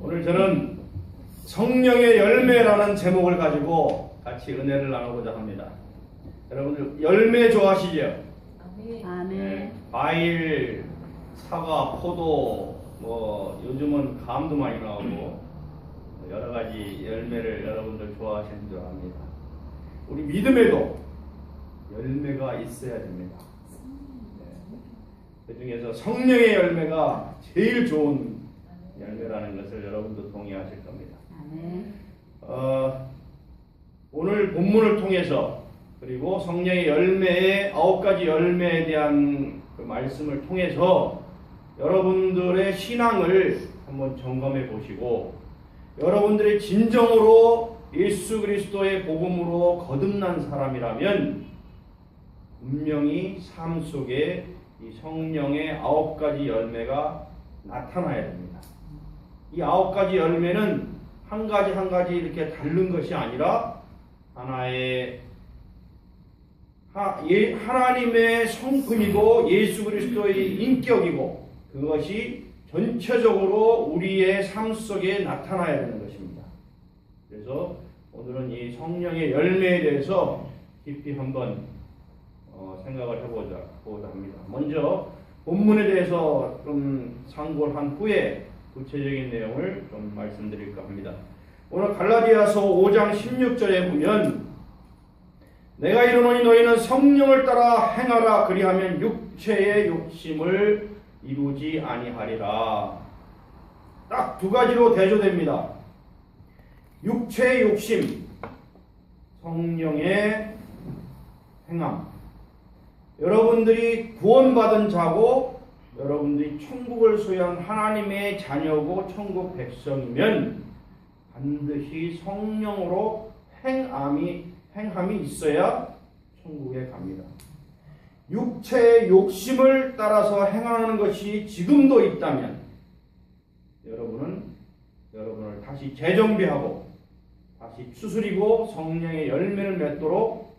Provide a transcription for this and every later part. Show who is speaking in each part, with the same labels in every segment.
Speaker 1: 오늘 저는 성령의 열매라는 제목을 가지고 같이 은혜를 나누고자 합니다. 여러분들 열매 좋아하시죠?
Speaker 2: 아멘.
Speaker 1: 네, 과일, 사과, 포도, 요즘은 감도 많이 나오고 여러 가지 열매를 여러분들 좋아하시는 줄 압니다. 우리 믿음에도 열매가 있어야 됩니다. 그 중에서 성령의 열매가 제일 좋은 열매라는 것을 여러분도 동의하실 겁니다. 오늘 본문을 통해서 그리고 성령의 열매의 9가지 열매에 대한 그 말씀을 통해서 여러분들의 신앙을 한번 점검해 보시고 여러분들이 진정으로 예수 그리스도의 복음으로 거듭난 사람이라면 분명히 삶 속에 이 성령의 9가지 열매가 나타나야 됩니다. 이 9가지 열매는 한 가지 한 가지 이렇게 다른 것이 아니라 하나의 하나님의 성품이고 예수 그리스도의 인격이고 그것이 전체적으로 우리의 삶 속에 나타나야 되는 것입니다. 그래서 오늘은 이 성령의 열매에 대해서 깊이 한번 생각을 해보자 합니다. 먼저 본문에 대해서 좀 참고를 한 후에 구체적인 내용을 좀 말씀드릴까 합니다. 오늘 갈라디아서 5장 16절에 보면 내가 이르노니 너희는 성령을 따라 행하라 그리하면 육체의 욕심을 이루지 아니하리라. 딱 두 가지로 대조됩니다. 육체의 욕심, 성령의 행함. 여러분들이 구원받은 자고 여러분들이 천국을 소유한 하나님의 자녀고 천국 백성이면 반드시 성령으로 행함이 있어야 천국에 갑니다. 육체의 욕심을 따라서 행하는 것이 지금도 있다면 여러분을 다시 재정비하고 다시 추스리고 성령의 열매를 맺도록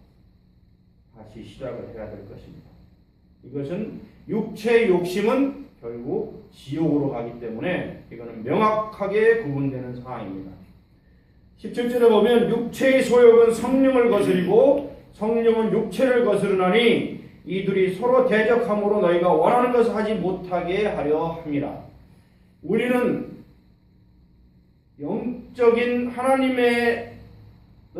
Speaker 1: 다시 시작을 해야 될 것입니다. 이것은 육체의 욕심은 결국 지옥으로 가기 때문에 이거는 명확하게 구분되는 사항입니다. 17절에 보면 육체의 소욕은 성령을 거스리고 성령은 육체를 거스르나니 이들이 서로 대적함으로 너희가 원하는 것을 하지 못하게 하려 함이라. 우리는 영적인 하나님의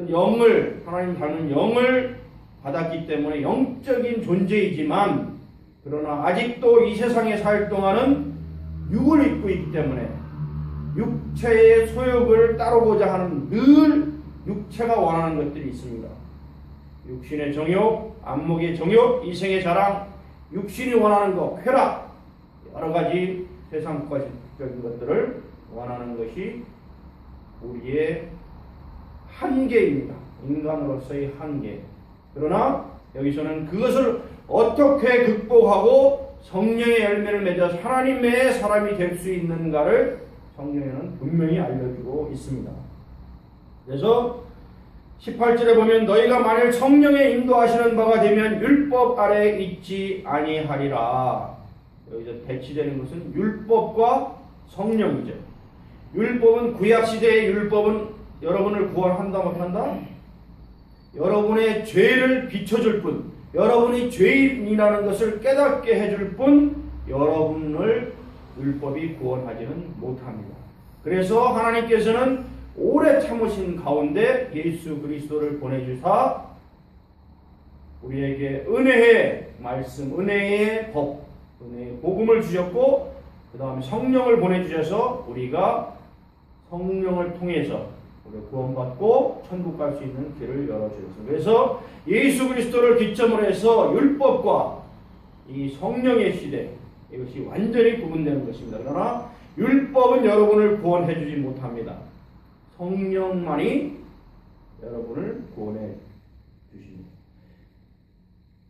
Speaker 1: 영을 하나님 닮은 영을 받았기 때문에 영적인 존재이지만 그러나 아직도 이 세상에 살 동안은 육을 입고 있기 때문에 육체의 소욕을 따르고자 하는 늘 육체가 원하는 것들이 있습니다. 육신의 정욕, 안목의 정욕, 이생의 자랑, 육신이 원하는 것, 쾌락, 여러 가지 세상적인 것들을 원하는 것이 우리의 한계입니다. 인간으로서의 한계. 그러나 여기서는 그것을 어떻게 극복하고 성령의 열매를 맺어 하나님의 사람이 될 수 있는가를 성경에는 분명히 알려주고 있습니다. 그래서 18절에 보면 너희가 만일 성령의 인도하시는 바가 되면 율법 아래에 있지 아니하리라. 여기서 대치되는 것은 율법과 성령이죠. 율법은 구약시대의 율법은 여러분을 구원한다 못한다? 여러분의 죄를 비춰줄 뿐, 여러분이 죄인이라는 것을 깨닫게 해줄 뿐 여러분을 율법이 구원하지는 못합니다. 그래서 하나님께서는 오래 참으신 가운데 예수 그리스도를 보내주사 우리에게 은혜의 말씀, 은혜의 법, 은혜의 복음을 주셨고 그 다음에 성령을 보내주셔서 우리가 성령을 통해서 우리가 구원받고 천국 갈 수 있는 길을 열어주셨습니다. 그래서 예수 그리스도를 기점으로 해서 율법과 이 성령의 시대 이것이 완전히 구분되는 것입니다. 그러나 율법은 여러분을 구원해 주지 못합니다. 성령만이 여러분을 구원해 주십니다.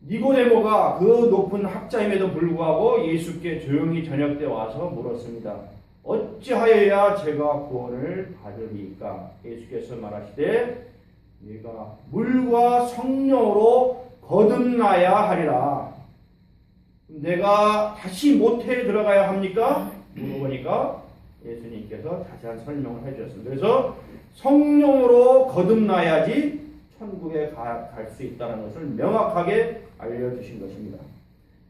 Speaker 1: 니고데모가 그 높은 학자임에도 불구하고 예수께 조용히 저녁 때 와서 물었습니다. 어찌하여야 제가 구원을 받으리까? 예수께서 말하시되 네가 물과 성령으로 거듭나야 하리라. 내가 다시 모태에 들어가야 합니까? 물어보니까 예수님께서 자세한 설명을 해주셨습니다. 그래서 성령으로 거듭나야지 천국에 갈 수 있다는 것을 명확하게 알려주신 것입니다.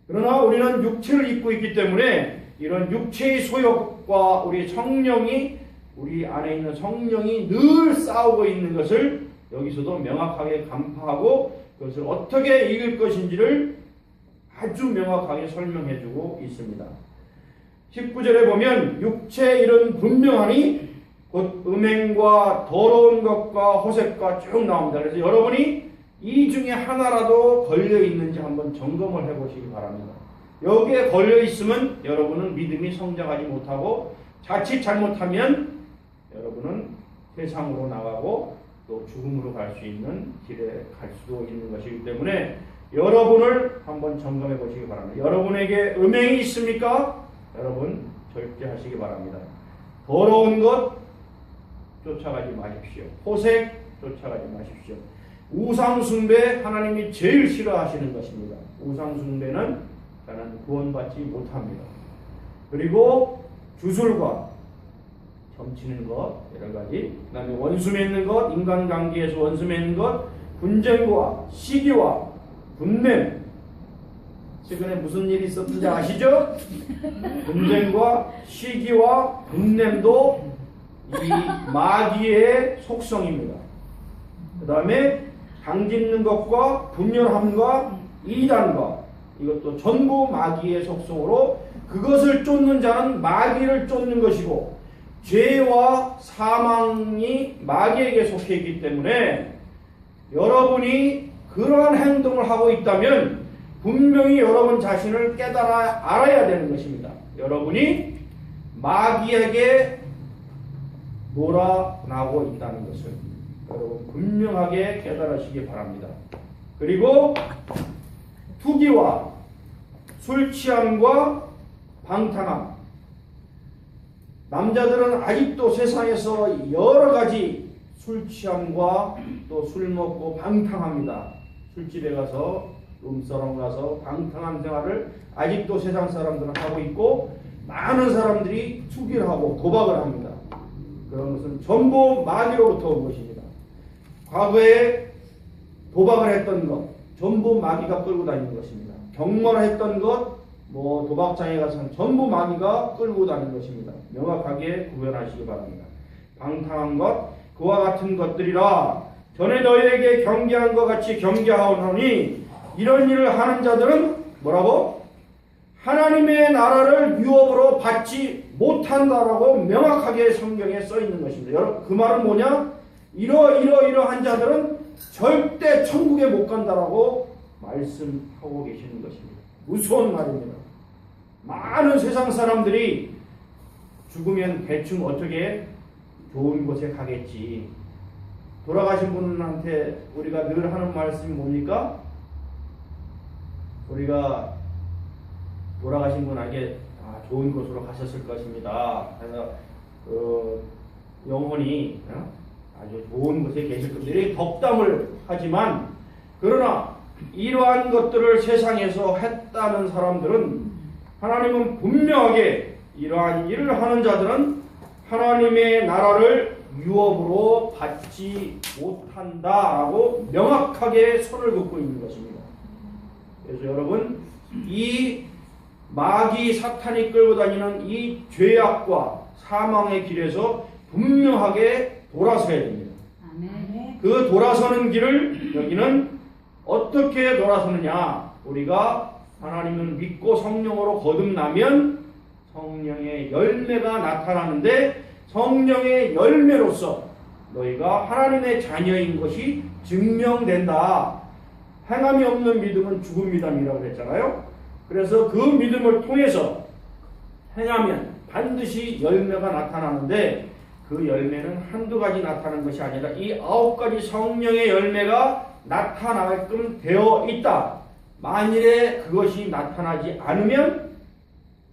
Speaker 1: 그러나 우리는 육체를 입고 있기 때문에 이런 육체의 소욕과 우리 성령이, 우리 안에 있는 성령이 늘 싸우고 있는 것을 여기서도 명확하게 간파하고 그것을 어떻게 이길 것인지를 아주 명확하게 설명해주고 있습니다. 19절에 보면 육체의 일은 분명하니 곧 음행과 더러운 것과 호색과 쭉 나옵니다. 그래서 여러분이 이 중에 하나라도 걸려 있는지 한번 점검을 해보시기 바랍니다. 여기에 걸려 있으면 여러분은 믿음이 성장하지 못하고 자칫 잘못하면 여러분은 세상으로 나가고 또 죽음으로 갈 수 있는 길에 갈 수도 있는 것이기 때문에 여러분을 한번 점검해 보시기 바랍니다. 여러분에게 음행이 있습니까? 여러분 절제하시기 바랍니다. 더러운 것 쫓아가지 마십시오. 호색 쫓아가지 마십시오. 우상숭배 하나님이 제일 싫어하시는 것입니다. 우상숭배는 저는 구원받지 못합니다. 그리고 주술과 점치는 것 여러 가지, 그 다음에 원수 맺는 것, 인간관계에서 원수 맺는 것, 분쟁과 시기와 분냄. 최근에 무슨 일이 있었는지 아시죠? 분쟁과 시기와 분냄도 이 마귀의 속성입니다. 그 다음에 당짓는 것과 분열함과 이단과 이것도 전부 마귀의 속성으로 그것을 쫓는 자는 마귀를 쫓는 것이고 죄와 사망이 마귀에게 속해 있기 때문에 여러분이 그러한 행동을 하고 있다면 분명히 여러분 자신을 깨달아 알아야 되는 것입니다. 여러분이 마귀에게 놀아나고 있다는 것을 여러분 분명하게 깨달으시기 바랍니다. 그리고 투기와 술 취함과 방탕함. 남자들은 아직도 세상에서 여러 가지 술 취함과 또 술 먹고 방탕합니다. 술집에 가서 룸사롱 가서 방탕한 생활을 아직도 세상 사람들은 하고 있고 많은 사람들이 투기를 하고 도박을 합니다. 그런 것은 전부 마귀로부터 온 것입니다. 과거에 도박을 했던 것 전부 마귀가 끌고 다니는 것입니다. 경마를 했던 것 도박장에 가서 전부 마귀가 끌고 다니는 것입니다. 명확하게 구별하시기 바랍니다. 방탕한 것 그와 같은 것들이라 전에 너희에게 경계한 것 같이 경계하오노니 이런 일을 하는 자들은 뭐라고? 하나님의 나라를 유업으로 받지 못한다라고 명확하게 성경에 써 있는 것입니다. 여러분 그 말은 뭐냐? 이러한 자들은 절대 천국에 못 간다라고 말씀하고 계시는 것입니다. 무서운 말입니다. 많은 세상 사람들이 죽으면 대충 어떻게 좋은 곳에 가겠지. 돌아가신 분한테 우리가 늘 하는 말씀이 뭡니까? 우리가 돌아가신 분에게 좋은 곳으로 가셨을 것입니다. 그래서 영혼이 아주 좋은 곳에 계실 겁니다. 이렇게 덕담을 하지만 그러나 이러한 것들을 세상에서 했다는 사람들은 하나님은 분명하게 이러한 일을 하는 자들은 하나님의 나라를 유업으로 받지 못한다라고 명확하게 선을 긋고 있는 것입니다. 그래서 여러분 이 마귀 사탄이 끌고 다니는 이 죄악과 사망의 길에서 분명하게 돌아서야 됩니다.
Speaker 2: 아멘.
Speaker 1: 그 돌아서는 길을 여기는 어떻게 돌아서느냐? 우리가 하나님을 믿고 성령으로 거듭나면 성령의 열매가 나타나는데 성령의 열매로서 너희가 하나님의 자녀인 것이 증명된다. 행함이 없는 믿음은 죽은 믿음이라고 했잖아요. 그래서 그 믿음을 통해서 행하면 반드시 열매가 나타나는데 그 열매는 한두 가지 나타나는 것이 아니라 이 9가지 성령의 열매가 나타나게끔 되어 있다. 만일에 그것이 나타나지 않으면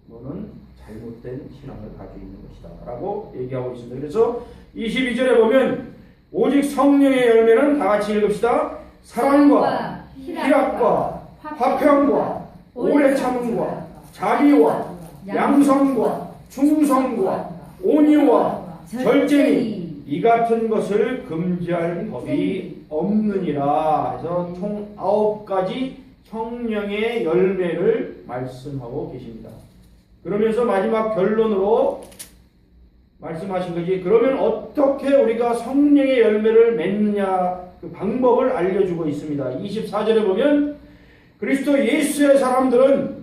Speaker 1: 너는 잘못된 신앙을 가지고 있는 것이다 라고 얘기하고 있습니다. 그래서 22절에 보면 오직 성령의 열매는 다 같이 읽읍시다. 사랑과 희락과 화평과 오래 참음과 자비와 양성과 충성과 온유와 절제니 이 같은 것을 금지할 법이 없느니라. 해서 총 9가지 성령의 열매를 말씀하고 계십니다. 그러면서 마지막 결론으로 말씀하신 것이, 그러면 어떻게 우리가 성령의 열매를 맺느냐 그 방법을 알려주고 있습니다. 24절에 보면 그리스도 예수의 사람들은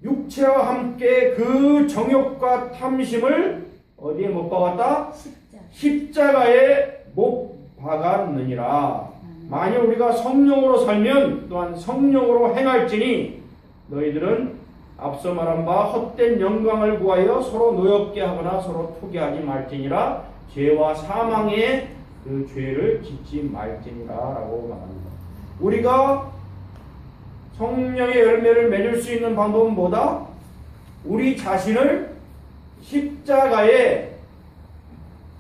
Speaker 1: 육체와 함께 그 정욕과 탐심을 어디에 못 박았다? 십자가에 못 박았느니라. 만약 우리가 성령으로 살면 또한 성령으로 행할지니 너희들은 앞서 말한 바 헛된 영광을 구하여 서로 노엽게 하거나 서로 투기하지 말지니라. 죄와 사망의 그 죄를 짓지 말지니라 라고 말합니다. 우리가 성령의 열매를 맺을 수 있는 방법은 뭐다? 우리 자신을 십자가에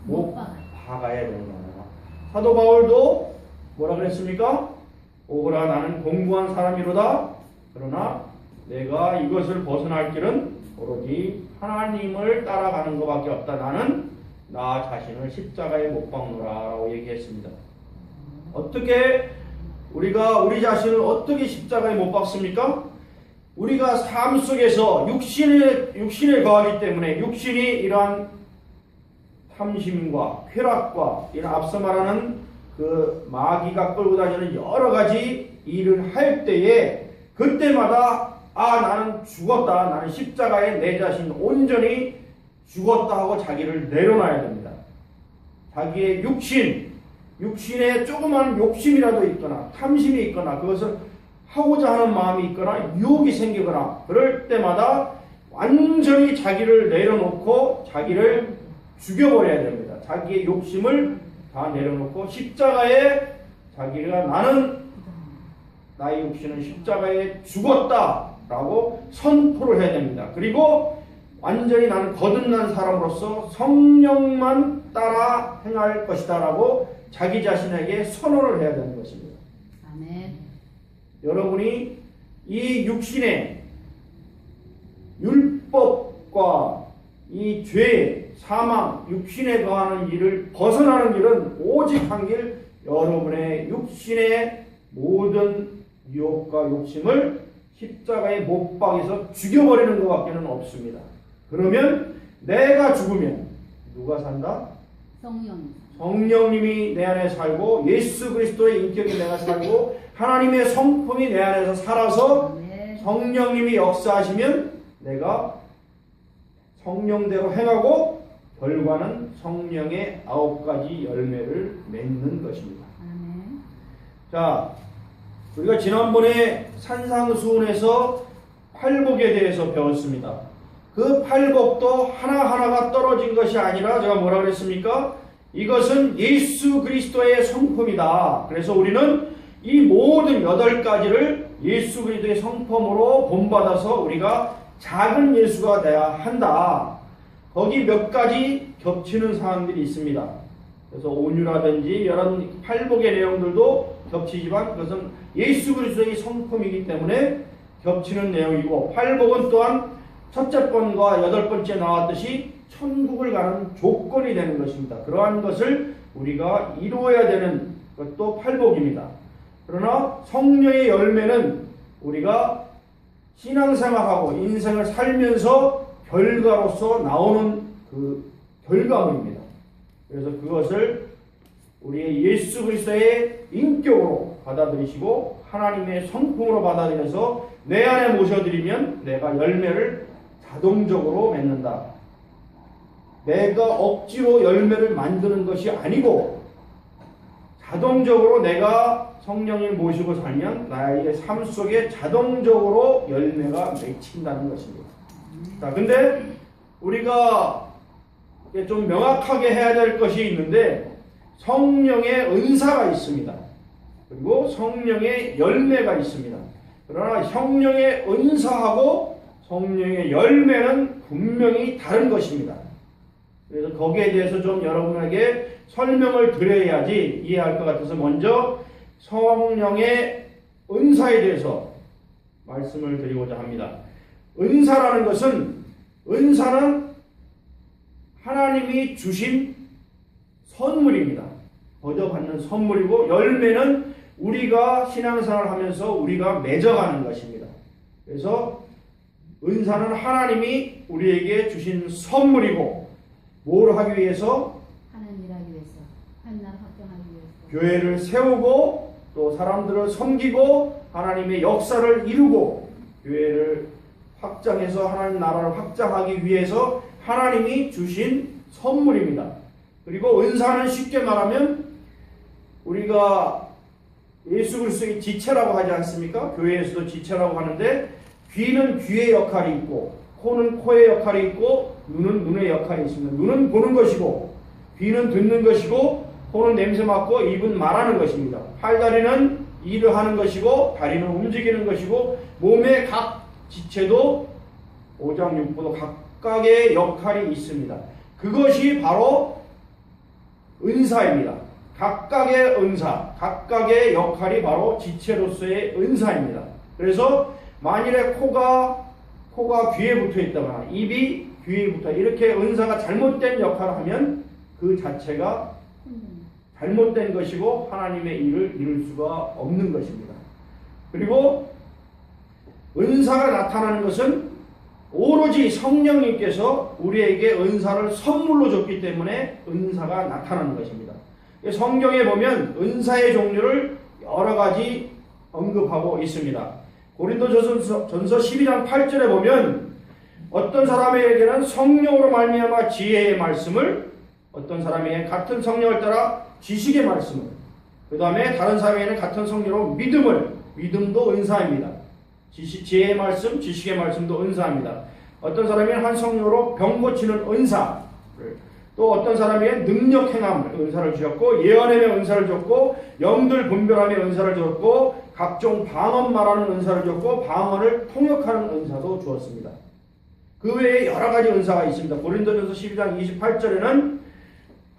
Speaker 1: 못 박아야 되는 거야. 사도 바울도 뭐라 그랬습니까? 오거라 나는 공부한 사람이로다. 그러나 내가 이것을 벗어날 길은 오로지 하나님을 따라가는 것밖에 없다. 나는 나 자신을 십자가에 못 박노라 라고 얘기했습니다. 어떻게 우리가 우리 자신을 어떻게 십자가에 못 박습니까? 우리가 삶 속에서 육신에 거하기 때문에 육신이 이러한 탐심과 쾌락과 이런 앞서 말하는 그 마귀가 끌고 다니는 여러 가지 일을 할 때에 그때마다 나는 죽었다. 나는 십자가에 내 자신 온전히 죽었다 하고 자기를 내려놔야 됩니다. 자기의 육신에 조그만 욕심이라도 있거나 탐심이 있거나 그것을 하고자 하는 마음이 있거나 유혹이 생기거나 그럴 때마다 완전히 자기를 내려놓고 자기를 죽여버려야 됩니다. 자기의 욕심을 다 내려놓고 십자가에 자기가 나는 나의 육신은 십자가에 죽었다 라고 선포를 해야 됩니다. 그리고 완전히 나는 거듭난 사람으로서 성령만 따라 행할 것이다 라고 자기 자신에게 선언을 해야 되는 것입니다.
Speaker 2: 아멘.
Speaker 1: 여러분이 이 육신의 율법과 이 죄, 사망, 육신에 거하는 일을 벗어나는 길은 오직 한 길, 여러분의 육신의 모든 유혹과 욕심을 십자가에 못 박아서 죽여버리는 것밖에는 없습니다. 그러면 내가 죽으면 누가 산다? 성령님이 내 안에 살고 예수 그리스도의 인격이 내가 살고 하나님의 성품이 내 안에서 살아서 성령님이 역사하시면 내가 성령대로 행하고 결과는 성령의 9가지 열매를 맺는 것입니다. 자, 우리가 지난번에 산상수훈에서 팔복에 대해서 배웠습니다. 그 팔복도 하나하나가 떨어진 것이 아니라 제가 뭐라 그랬습니까? 이것은 예수 그리스도의 성품이다. 그래서 우리는 이 모든 8가지를 예수 그리스도의 성품으로 본받아서 우리가 작은 예수가 되어야 한다. 거기 몇 가지 겹치는 사항들이 있습니다. 그래서 온유라든지 이런 팔복의 내용들도 겹치지만 그것은 예수 그리스도의 성품이기 때문에 겹치는 내용이고, 팔복은 또한 첫째 번과 8번째 나왔듯이 천국을 가는 조건이 되는 것입니다. 그러한 것을 우리가 이루어야 되는 것도 팔복입니다. 그러나 성령의 열매는 우리가 신앙생활하고 인생을 살면서 결과로서 나오는 그 결과물입니다. 그래서 그것을 우리의 예수 그리스도의 인격으로 받아들이시고 하나님의 성품으로 받아들여서 내 안에 모셔드리면 내가 열매를 자동적으로 맺는다. 내가 억지로 열매를 만드는 것이 아니고 자동적으로 내가 성령을 모시고 살면 나의 삶 속에 자동적으로 열매가 맺힌다는 것입니다. 자, 근데 우리가 좀 명확하게 해야 될 것이 있는데 성령의 은사가 있습니다. 그리고 성령의 열매가 있습니다. 그러나 성령의 은사하고 성령의 열매는 분명히 다른 것입니다. 그래서 거기에 대해서 좀 여러분에게 설명을 드려야지 이해할 것 같아서 먼저 성령의 은사에 대해서 말씀을 드리고자 합니다. 은사라는 것은, 은사는 하나님이 주신 선물입니다. 거저받는 선물이고, 열매는 우리가 신앙생활을 하면서 우리가 맺어가는 것입니다. 그래서 은사는 하나님이 우리에게 주신 선물이고, 뭘 하기 위해서?
Speaker 2: 하나님 일하기 위해서, 하나님 확정하기 위해서,
Speaker 1: 교회를 세우고 또 사람들을 섬기고 하나님의 역사를 이루고 교회를 확장해서 하나님 나라를 확장하기 위해서 하나님이 주신 선물입니다. 그리고 은사는 쉽게 말하면 우리가 예수 그리스도의 지체라고 하지 않습니까? 교회에서도 지체라고 하는데, 귀는 귀의 역할이 있고, 코는 코의 역할이 있고, 눈은 눈의 역할이 있습니다. 눈은 보는 것이고, 귀는 듣는 것이고, 코는 냄새 맡고, 입은 말하는 것입니다. 팔다리는 일을 하는 것이고, 다리는 움직이는 것이고, 몸의 각 지체도 오장육부도 각각의 역할이 있습니다. 그것이 바로 은사입니다. 각각의 은사, 각각의 역할이 바로 지체로서의 은사입니다. 그래서 만일에 코가 귀에 붙어 있다거나 입이 귀에 붙어, 이렇게 은사가 잘못된 역할을 하면 그 자체가 잘못된 것이고 하나님의 일을 이룰 수가 없는 것입니다. 그리고 은사가 나타나는 것은 오로지 성령님께서 우리에게 은사를 선물로 줬기 때문에 은사가 나타나는 것입니다. 성경에 보면 은사의 종류를 여러 가지 언급하고 있습니다. 고린도전서 12장 8절에 보면 어떤 사람에게는 성령으로 말미암아 지혜의 말씀을, 어떤 사람에게 같은 성령을 따라 지식의 말씀을, 그 다음에 다른 사람에게는 같은 성령으로 믿음을, 믿음도 은사입니다. 지혜의 말씀, 지식의 말씀도 은사입니다. 어떤 사람에게는 한 성령으로 병 고치는 은사, 또 어떤 사람에게는 능력 행함 은사를 주셨고, 예언의 은사를 줬고, 영들 분별함의 은사를 줬고, 각종 방언 말하는 은사를 줬고, 방언을 통역하는 은사도 주었습니다. 그 외에 여러 가지 은사가 있습니다. 고린도전서 12장 28절에는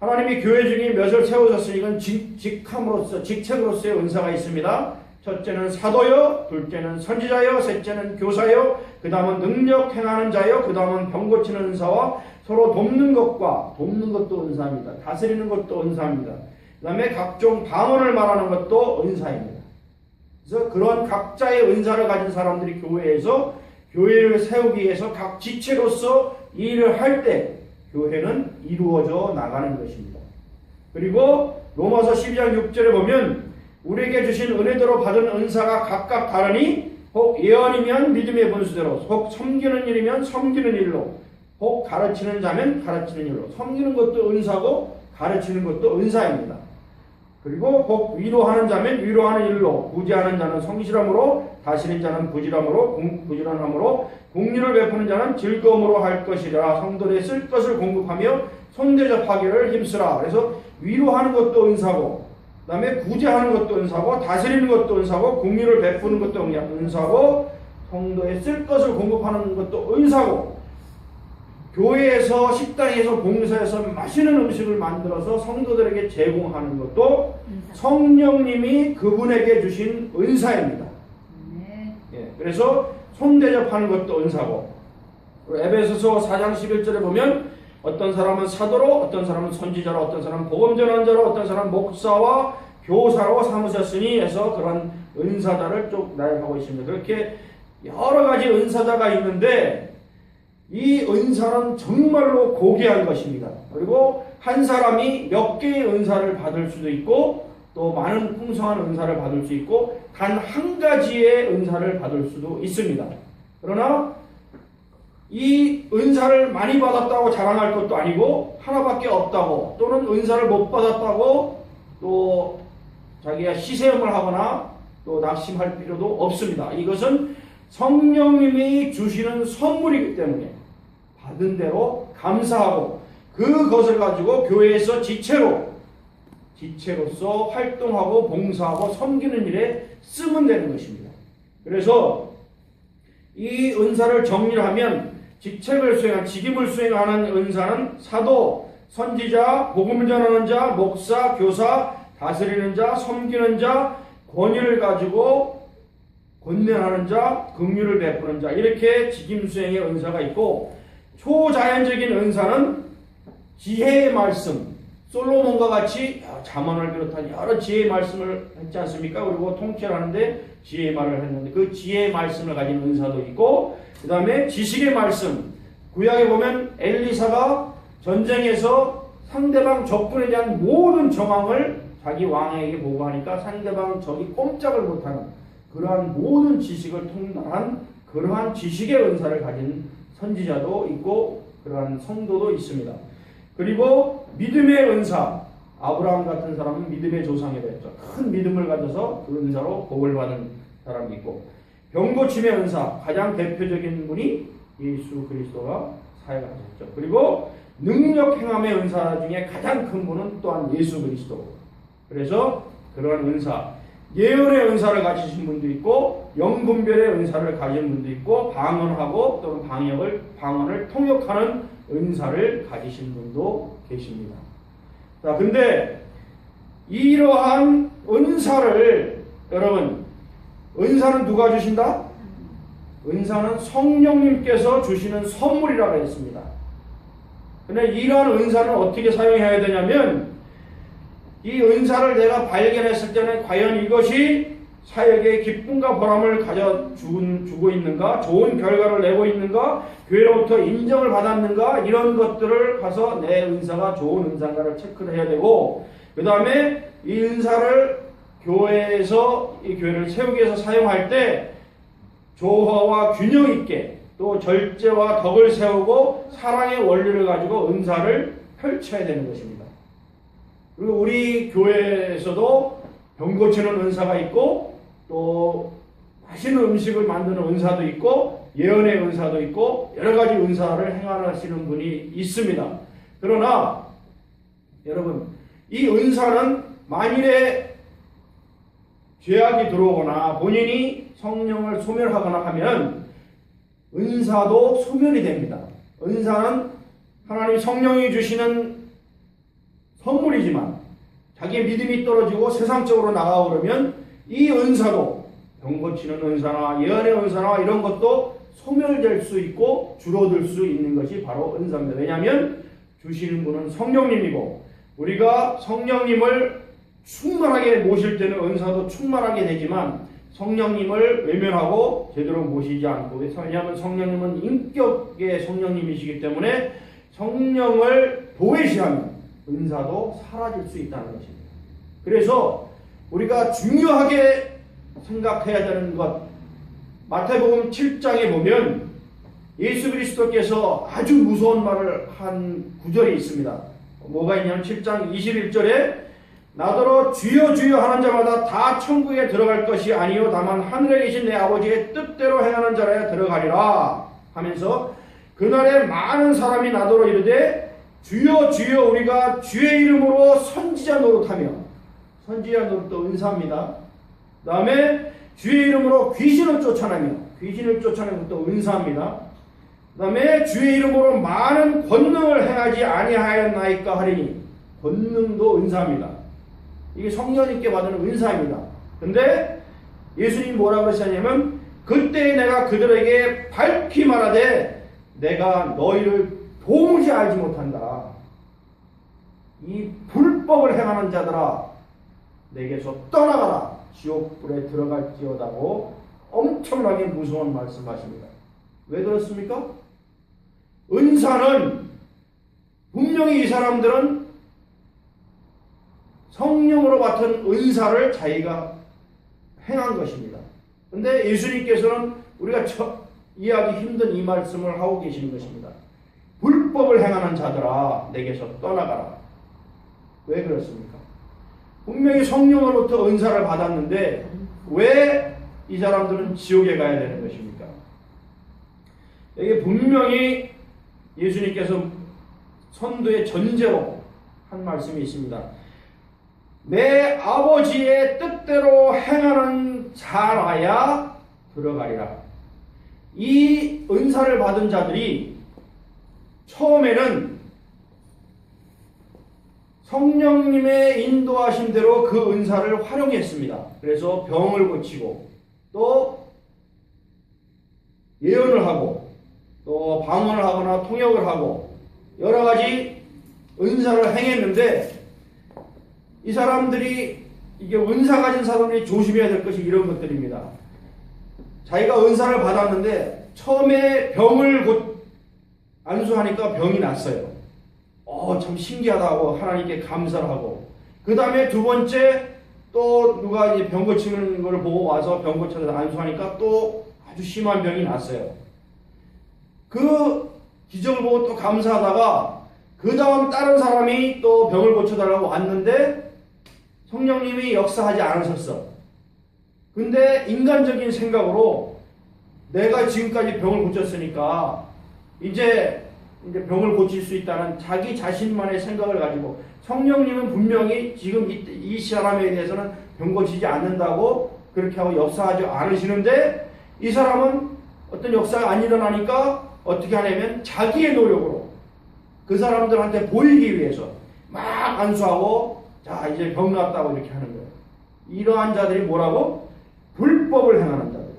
Speaker 1: 하나님이 교회 중에 몇을 세우셨으니 이건 직책으로서의 은사가 있습니다. 첫째는 사도요, 둘째는 선지자요, 셋째는 교사요, 그 다음은 능력 행하는 자요, 그 다음은 병 고치는 은사와 서로 돕는 것도 은사입니다. 다스리는 것도 은사입니다. 그 다음에 각종 방언을 말하는 것도 은사입니다. 그래서 그런 각자의 은사를 가진 사람들이 교회에서 교회를 세우기 위해서 각 지체로서 일을 할 때 교회는 이루어져 나가는 것입니다. 그리고 로마서 12장 6절에 보면 우리에게 주신 은혜대로 받은 은사가 각각 다르니 혹 예언이면 믿음의 분수대로, 혹 섬기는 일이면 섬기는 일로, 혹 가르치는 자면 가르치는 일로. 섬기는 것도 은사고 가르치는 것도 은사입니다. 그리고 혹 위로하는 자면 위로하는 일로, 구제하는 자는 성실함으로, 다스리는 자는 부지런함으로, 공의를 베푸는 자는 즐거움으로 할 것이라. 성도들의 쓸 것을 공급하며 손대접하기를 힘쓰라. 그래서 위로하는 것도 은사고, 그 다음에 구제하는 것도 은사고, 다스리는 것도 은사고, 공의를 베푸는 것도 은사고, 성도의 쓸 것을 공급하는 것도 은사고, 교회에서 식당에서 봉사해서 맛있는 음식을 만들어서 성도들에게 제공하는 것도 성령님이 그분에게 주신 은사입니다. 예, 그래서 손대접하는 것도 은사고, 에베소서 4장 11절에 보면 어떤 사람은 사도로, 어떤 사람은 선지자로, 어떤 사람은 복음 전환자로, 어떤 사람은 목사와 교사로 삼으셨으니 해서 그런 은사자를 쭉 나열하고 있습니다. 그렇게 여러 가지 은사자가 있는데 이 은사는 정말로 고귀한 것입니다. 그리고 한 사람이 몇 개의 은사를 받을 수도 있고 또 많은 풍성한 은사를 받을 수 있고 단 한 가지의 은사를 받을 수도 있습니다. 그러나 이 은사를 많이 받았다고 자랑할 것도 아니고 하나밖에 없다고 또는 은사를 못 받았다고 또 자기가 시샘을 하거나 또 낙심할 필요도 없습니다. 이것은 성령님이 주시는 선물이기 때문에 받은 대로 감사하고 그것을 가지고 교회에서 지체로서 활동하고 봉사하고 섬기는 일에 쓰면 되는 것입니다. 그래서 이 은사를 정리를 하면 직임을 수행하는 은사는 사도, 선지자, 복음을 전하는 자, 목사, 교사, 다스리는 자, 섬기는 자, 권위를 가지고 권면하는 자, 긍휼을 베푸는 자, 이렇게 직임수행의 은사가 있고, 초자연적인 은사는 지혜의 말씀, 솔로몬과 같이 잠언을 비롯한 여러 지혜의 말씀을 했지 않습니까? 그리고 통치를 하는데 지혜의 말을 했는데 그 지혜의 말씀을 가진 은사도 있고, 그 다음에 지식의 말씀, 구약에 보면 엘리사가 전쟁에서 상대방 적군에 대한 모든 정황을 자기 왕에게 보고하니까 상대방 적이 꼼짝을 못하는 그러한 모든 지식을 통달한 그러한 지식의 은사를 가진 선지자도 있고 그러한 성도도 있습니다. 그리고 믿음의 은사, 아브라함 같은 사람은 믿음의 조상이 됐죠. 큰 믿음을 가져서 그 은사로 복을 받은 사람이 있고, 병고침의 은사, 가장 대표적인 분이 예수 그리스도가 사역하셨죠. 그리고 능력 행함의 은사 중에 가장 큰 분은 또한 예수 그리스도. 그래서 그런 은사, 예언의 은사를 가지신 분도 있고, 영분별의 은사를 가진 분도 있고, 방언하고 또는 방언을 통역하는 은사를 가지신 분도 계십니다. 자, 근데 이러한 은사를 여러분, 은사는 누가 주신다? 은사는 성령님께서 주시는 선물이라고 했습니다. 근데 이러한 은사는 어떻게 사용해야 되냐면, 이 은사를 내가 발견했을 때는 과연 이것이 사역에 기쁨과 보람을 가져주고 있는가, 좋은 결과를 내고 있는가, 교회로부터 인정을 받았는가, 이런 것들을 가서 내 은사가 좋은 은사인가를 체크를 해야 되고, 그 다음에 이 은사를 교회에서 이 교회를 세우기 위해서 사용할 때 조화와 균형 있게 또 절제와 덕을 세우고 사랑의 원리를 가지고 은사를 펼쳐야 되는 것입니다. 그리고 우리 교회에서도 병 고치는 은사가 있고 또 맛있는 음식을 만드는 은사도 있고 예언의 은사도 있고 여러 가지 은사를 행하시는 분이 있습니다. 그러나 여러분, 이 은사는 만일에 죄악이 들어오거나 본인이 성령을 소멸하거나 하면 은사도 소멸이 됩니다. 은사는 하나님 성령이 주시는 선물이지만 자기의 믿음이 떨어지고 세상적으로 나가고 그러면 이 은사도 병 고치는 은사나 예언의 은사나 이런 것도 소멸될 수 있고 줄어들 수 있는 것이 바로 은사입니다. 왜냐하면 주시는 분은 성령님이고 우리가 성령님을 충만하게 모실 때는 은사도 충만하게 되지만 성령님을 외면하고 제대로 모시지 않고, 왜냐하면 성령님은 인격의 성령님이시기 때문에 성령을 도외시하면 은사도 사라질 수 있다는 것입니다. 그래서 우리가 중요하게 생각해야 되는 것, 마태복음 7장에 보면 예수 그리스도께서 아주 무서운 말을 한 구절이 있습니다. 뭐가 있냐면 7장 21절에 나더러 주여 주여 하는 자마다 다 천국에 들어갈 것이 아니요 다만 하늘에 계신 내 아버지의 뜻대로 행하는 자라야 들어가리라 하면서, 그날에 많은 사람이 나더러 이르되 주여 주여 우리가 주의 이름으로 선지자 노릇하며, 선지자 노릇도 은사입니다. 그 다음에 주의 이름으로 귀신을 쫓아내며, 귀신을 쫓아내는 것도 은사입니다. 그 다음에 주의 이름으로 많은 권능을 행하지 아니하였나이까 하리니, 권능도 은사입니다. 이게 성령님께 받는 은사입니다. 근데 예수님이 뭐라고 그러셨냐면 그때 내가 그들에게 밝히 말하되 내가 너희를 도무지 알지 못한다. 이 불법을 행하는 자들아 내게서 떠나가라. 지옥불에 들어갈지어다고 엄청나게 무서운 말씀하십니다. 왜 그렇습니까? 은사는 분명히 이 사람들은 성령으로 맡은 은사를 자기가 행한 것입니다. 근데 예수님께서는 우리가 이해하기 힘든 이 말씀을 하고 계시는 것입니다. 불법을 행하는 자들아 내게서 떠나가라. 왜 그렇습니까? 분명히 성령으로부터 은사를 받았는데 왜 이 사람들은 지옥에 가야 되는 것입니까? 여기 분명히 예수님께서 선도의 전제로 한 말씀이 있습니다. 내 아버지의 뜻대로 행하는 자라야 들어가리라. 이 은사를 받은 자들이 처음에는 성령님의 인도하신 대로 그 은사를 활용했습니다. 그래서 병을 고치고 또 예언을 하고 또 방언을 하거나 통역을 하고 여러 가지 은사를 행했는데 이 사람들이 이게 은사 가진 사람들이 조심해야 될 것이 이런 것들입니다. 자기가 은사를 받았는데 처음에 병을 곧 안수하니까 병이 났어요. 참 신기하다고 하나님께 감사를 하고 그 다음에 두 번째 또 누가 이제 병 고치는 걸 보고 와서 병 고쳐서 안수하니까 또 아주 심한 병이 났어요. 그 기적을 보고 또 감사하다가 그 다음 다른 사람이 또 병을 고쳐달라고 왔는데 성령님이 역사하지 않으셨어. 근데 인간적인 생각으로 내가 지금까지 병을 고쳤으니까 이제 병을 고칠 수 있다는 자기 자신만의 생각을 가지고 성령님은 분명히 지금 이 사람에 대해서는 병 고치지 않는다고 그렇게 하고 역사하지 않으시는데 이 사람은 어떤 역사가 안 일어나니까 어떻게 하냐면 자기의 노력으로 그 사람들한테 보이기 위해서 막 안수하고 자 이제 병 났다고 이렇게 하는 거예요. 이러한 자들이 뭐라고? 불법을 행하는 자들.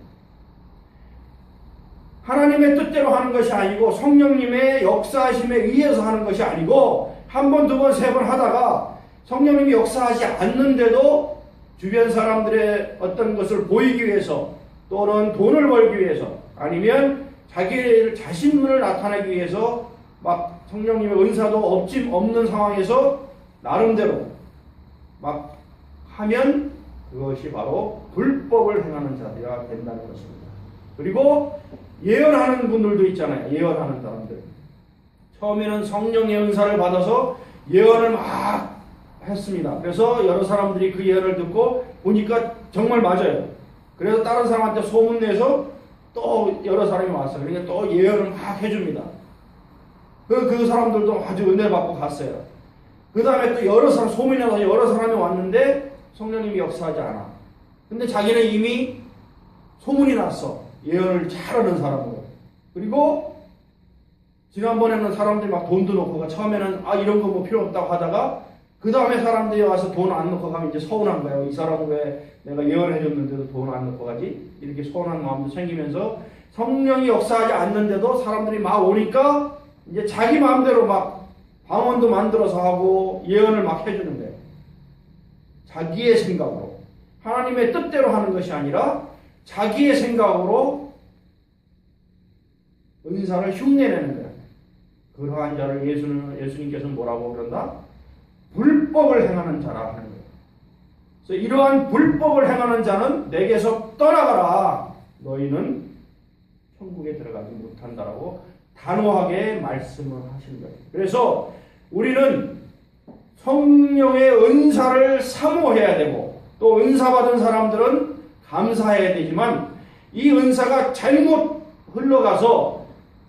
Speaker 1: 하나님의 뜻대로 하는 것이 아니고 성령님의 역사하심에 의해서 하는 것이 아니고 한 번, 두 번, 세 번 하다가 성령님이 역사하지 않는데도 주변 사람들의 어떤 것을 보이기 위해서 또는 돈을 벌기 위해서 아니면 자기 자신을 나타내기 위해서 막 성령님의 은사도 없는 상황에서 나름대로 막 하면 그것이 바로 불법을 행하는 자들이 된다는 것입니다. 그리고 예언하는 분들도 있잖아요. 예언하는 사람들. 처음에는 성령의 은사를 받아서 예언을 막 했습니다. 그래서 여러 사람들이 그 예언을 듣고 보니까 정말 맞아요. 그래서 다른 사람한테 소문내서 또 여러 사람이 왔어요. 그러니까 또 예언을 막 해줍니다. 그 사람들도 아주 은혜를 받고 갔어요. 그 다음에 또 여러 사람, 소문이 나서 여러 사람이 왔는데 성령님이 역사하지 않아. 근데 자기는 이미 소문이 났어. 예언을 잘하는 사람으로. 그리고 지난번에는 사람들이 막 돈도 넣고 가 처음에는 이런 거 뭐 필요 없다고 하다가 그 다음에 사람들이 와서 돈 안 넣고 가면 이제 서운한 거예요. 이 사람은 왜 내가 예언해줬는데도 돈 안 넣고 가지? 이렇게 서운한 마음도 생기면서 성령이 역사하지 않는데도 사람들이 막 오니까 이제 자기 마음대로 막 방언도 만들어서 하고 예언을 막 해주는 거예요. 자기의 생각으로. 하나님의 뜻대로 하는 것이 아니라 자기의 생각으로 은사를 흉내내는 거예요. 그러한 자를 예수님께서는 뭐라고 그런다? 불법을 행하는 자라 하는 거예요. 그래서 이러한 불법을 행하는 자는 내게서 떠나가라. 너희는 천국에 들어가지 못한다라고 단호하게 말씀을 하신 거예요. 그래서 우리는 성령의 은사를 사모해야 되고 또 은사 받은 사람들은 감사해야 되지만 이 은사가 잘못 흘러가서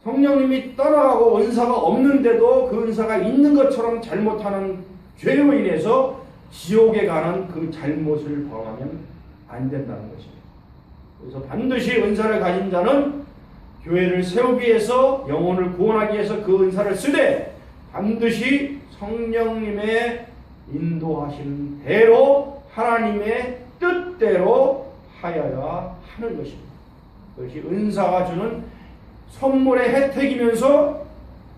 Speaker 1: 성령님이 떠나가고 은사가 없는데도 그 은사가 있는 것처럼 잘못하는 죄로 인해서 지옥에 가는 그 잘못을 범하면 안 된다는 것입니다. 그래서 반드시 은사를 가진 자는 교회를 세우기 위해서 영혼을 구원하기 위해서 그 은사를 쓰되 반드시 성령님의 인도하시는 대로 하나님의 뜻대로 하여야 하는 것입니다. 그것이 은사가 주는 선물의 혜택이면서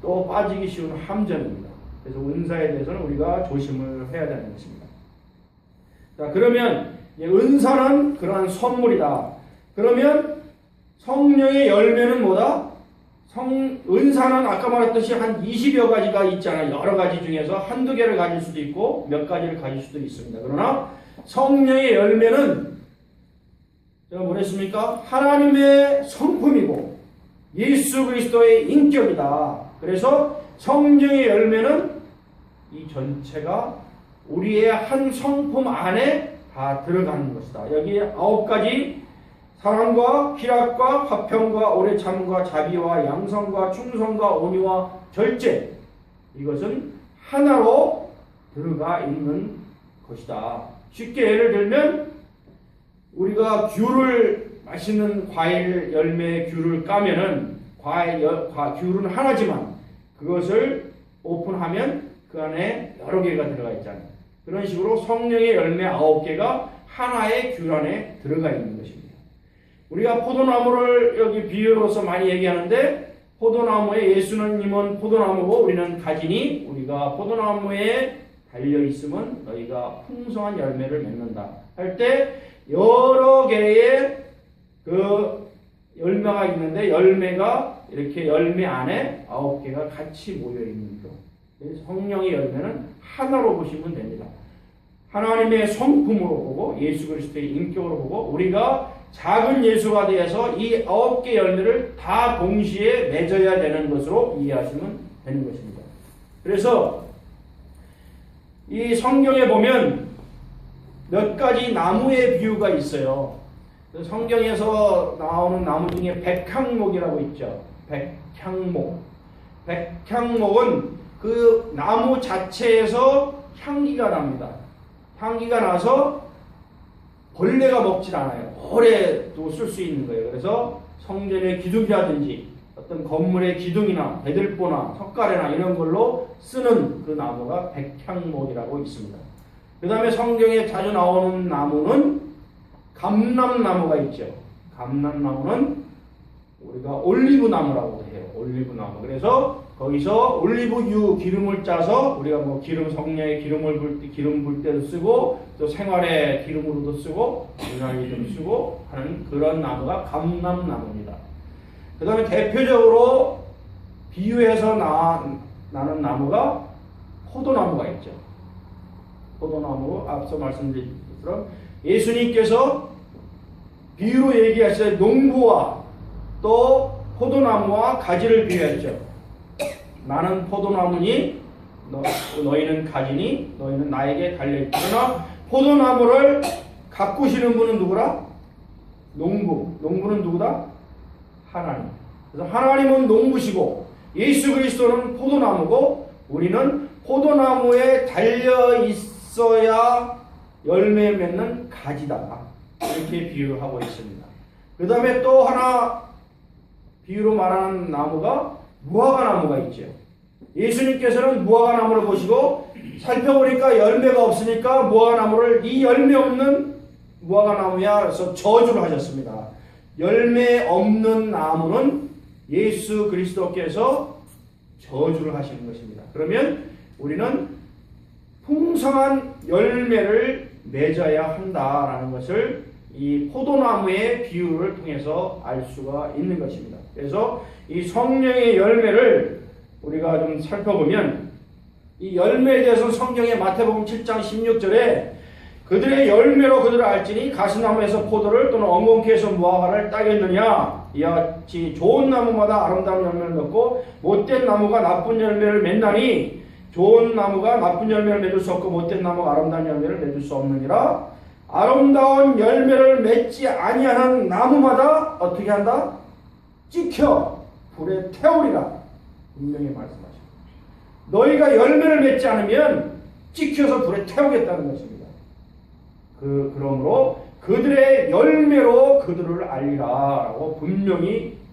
Speaker 1: 또 빠지기 쉬운 함정입니다. 그래서 은사에 대해서는 우리가 조심을 해야 되는 것입니다. 자, 그러면 은사는 그러한 선물이다. 그러면 성령의 열매는 뭐다? 은사는 아까 말했듯이 한 20여 가지가 있잖아요. 여러 가지 중에서 한두 개를 가질 수도 있고 몇 가지를 가질 수도 있습니다. 그러나 성령의 열매는 제가 뭐랬습니까? 하나님의 성품이고 예수 그리스도의 인격이다. 그래서 성령의 열매는 이 전체가 우리의 한 성품 안에 다 들어가는 것이다. 여기에 9가지 사랑과 희락과 화평과 오래 참음과 자비와 양성과 충성과 온유와 절제, 이것은 하나로 들어가 있는 것이다. 쉽게 예를 들면 우리가 귤을 맛있는 과일 열매 귤을 까면은 귤은 하나지만 그것을 오픈하면 그 안에 여러 개가 들어가 있잖아요. 그런 식으로 성령의 열매 9개가 하나의 귤 안에 들어가 있는 것입니다. 우리가 포도나무를 여기 비유로서 많이 얘기하는데 포도나무에 예수님은 포도나무고 우리는 가지니 우리가 포도나무에 달려있으면 너희가 풍성한 열매를 맺는다 할 때 여러 개의 그 열매가 있는데 열매가 이렇게 열매 안에 9개가 같이 모여있는 거. 성령의 열매는 하나로 보시면 됩니다. 하나님의 성품으로 보고 예수 그리스도의 인격으로 보고 우리가 작은 예수가 되어서 이 9개 열매를 다 동시에 맺어야 되는 것으로 이해하시면 되는 것입니다. 그래서 이 성경에 보면 몇 가지 나무의 비유가 있어요. 성경에서 나오는 나무 중에 백향목이라고 있죠. 백향목. 백향목은 그 나무 자체에서 향기가 납니다. 향기가 나서 벌레가 먹질 않아요. 오래도 쓸 수 있는 거예요. 그래서 성전의 기둥이라든지 어떤 건물의 기둥이나 배들보나 석가래나 이런 걸로 쓰는 그 나무가 백향목이라고 있습니다. 그 다음에 성경에 자주 나오는 나무는 감람나무가 있죠. 감람나무는 우리가 올리브나무라고 해요. 올리브나무. 그래서 거기서 올리브유 기름을 짜서 우리가 뭐 기름 성냥에 기름을 불 때 기름 불 때도 쓰고 또 생활의 기름으로도 쓰고 유난히도 쓰고 하는 그런 나무가 감람나무입니다. 그 다음에 대표적으로 비유해서 나는 나무가 포도나무가 있죠. 포도나무 앞서 말씀드린 것처럼 예수님께서 비유로 얘기하실 농부와 또 포도나무와 가지를 비유했죠. 나는 포도나무니 너희는 가지니 너희는 나에게 달려있다. 그러나 포도나무를 가꾸시는 분은 누구라? 농부는 누구다? 하나님. 그래서 하나님은 농부시고 예수 그리스도는 포도나무고 우리는 포도나무에 달려있어야 열매 맺는 가지다. 이렇게 비유를 하고 있습니다. 그 다음에 또 하나 비유로 말하는 나무가 무화과나무가 있죠. 예수님께서는 무화과나무를 보시고 살펴보니까 열매가 없으니까 무화과나무를 이 열매 없는 무화과나무야 그래서 저주를 하셨습니다. 열매 없는 나무는 예수 그리스도께서 저주를 하시는 것입니다. 그러면 우리는 풍성한 열매를 맺어야 한다라는 것을 이 포도나무의 비유를 통해서 알 수가 있는 것입니다. 그래서 이 성령의 열매를 우리가 좀 살펴보면 이 열매에 대해서 성경의 마태복음 7장 16절에 그들의 열매로 그들을 알지니 가시나무에서 포도를 또는 엉겅퀴에서 무화과를 따겠느냐 이와 같이 좋은 나무마다 아름다운 열매를 맺고 못된 나무가 나쁜 열매를 맺나니 좋은 나무가 나쁜 열매를 맺을 수 없고 못된 나무가 아름다운 열매를 맺을 수 없느니라. 아름다운 열매를 맺지 아니하는 나무마다 어떻게 한다? 찍혀 불에 태우리라. 분명히 말씀하십니다. 너희가 열매를 맺지 않으면 찍혀서 불에 태우겠다는 것입니다. 그러므로 그들의 열매로 그들을 알리라 라고 분명히